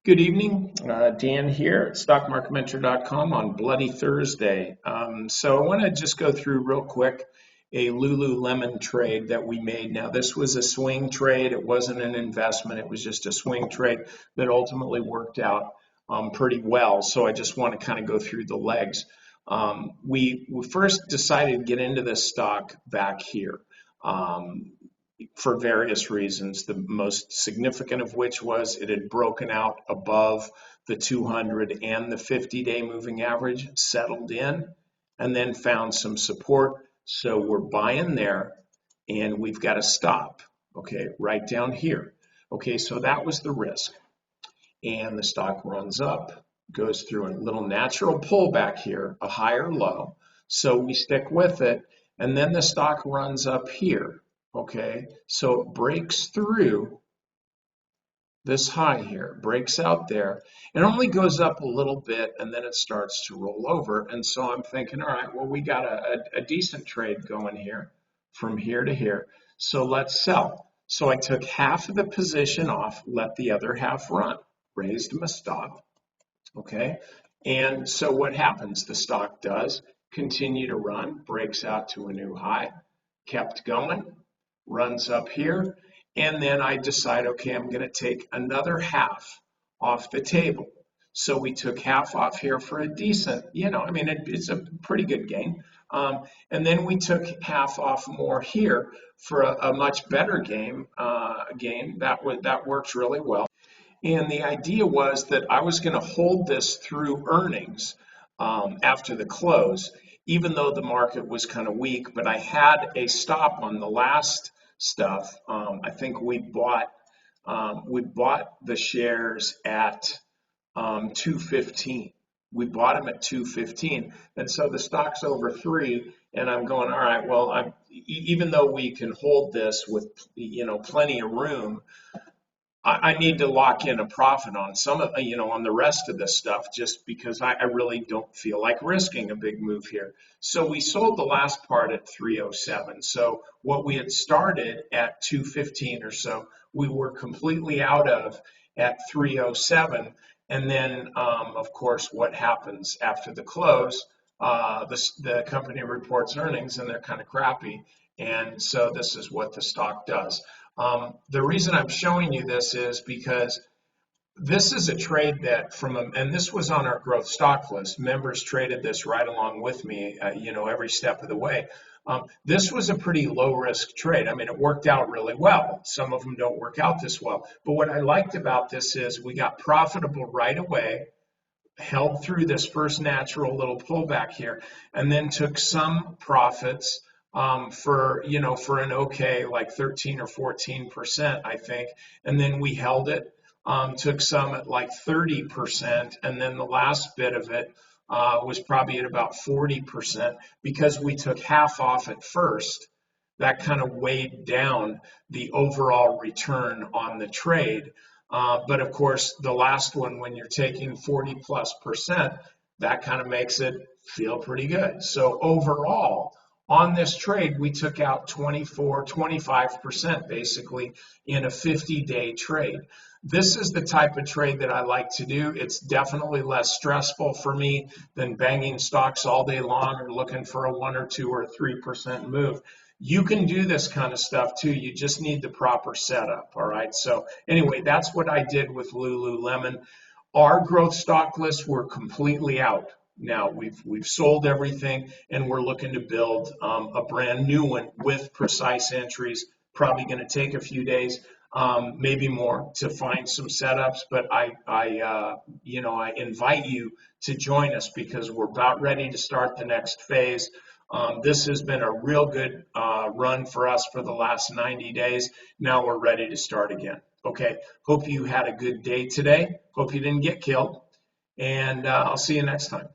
Good evening, Dan here at stockmarketmentor.com on Bloody Thursday. So I want to just go through real quick a Lululemon trade that we made. Now, this was a swing trade. It wasn't an investment. It was just a swing trade that ultimately worked out pretty well. So I just want to kind of go through the legs. We first decided to get into this stock back here. For various reasons, the most significant of which was it had broken out above the 200 and the 50-day moving average, settled in, and then found some support. So we're buying there, and we've got to stop, okay, right down here. Okay, so that was the risk. And the stock runs up, goes through a little natural pullback here, a higher low. So we stick with it, and then the stock runs up here. Okay, so it breaks through this high here, breaks out there, and only goes up a little bit, and then it starts to roll over. And so I'm thinking, all right, well, we got a decent trade going here from here to here, so let's sell. So I took half of the position off, let the other half run, raised my stop, okay? And so what happens? The stock does continue to run, breaks out to a new high, kept going, runs up here, and then I decide, okay, I'm going to take another half off the table. So we took half off here for a decent, it's a pretty good gain. And then we took half off more here for a much better gain. That works really well. And the idea was that I was going to hold this through earnings after the close, even though the market was kind of weak, but I had a stop on the last stuff. I think we bought the shares at 215. We bought them at 215, and so the stock's over 3, and I'm going, all right, well, even though we can hold this with plenty of room, I need to lock in a profit on some of, on the rest of this stuff, just because I really don't feel like risking a big move here. So we sold the last part at 307. So what we had started at 215 or so, we were completely out of at 307. And then, of course, what happens after the close? The company reports earnings, and they're kind of crappy. And so this is what the stock does. The reason I'm showing you this is because this is a trade that and this was on our growth stock list. Members traded this right along with me, every step of the way. This was a pretty low risk trade. I mean, it worked out really well. Some of them don't work out this well. But what I liked about this is we got profitable right away, held through this first natural little pullback here, and then took some profits for an okay, like 13 or 14%, I think. And then we held it, took some at like 30, and then the last bit of it was probably at about 40%, because we took half off at first. That kind of weighed down the overall return on the trade. But of course, the last one, when you're taking 40+%, that kind of makes it feel pretty good. So overall, on this trade, we took out 25% basically in a 50-day trade. This is the type of trade that I like to do. It's definitely less stressful for me than banging stocks all day long or looking for a 1 or 2 or 3% move. You can do this kind of stuff too. You just need the proper setup. All right. So anyway, that's what I did with Lululemon. Our growth stock lists were completely out. Now we've sold everything, and we're looking to build a brand new one with precise entries. Probably going to take a few days, maybe more, to find some setups. But I invite you to join us, because we're about ready to start the next phase. This has been a real good run for us for the last 90 days. Now we're ready to start again. Okay. Hope you had a good day today. Hope you didn't get killed. And I'll see you next time.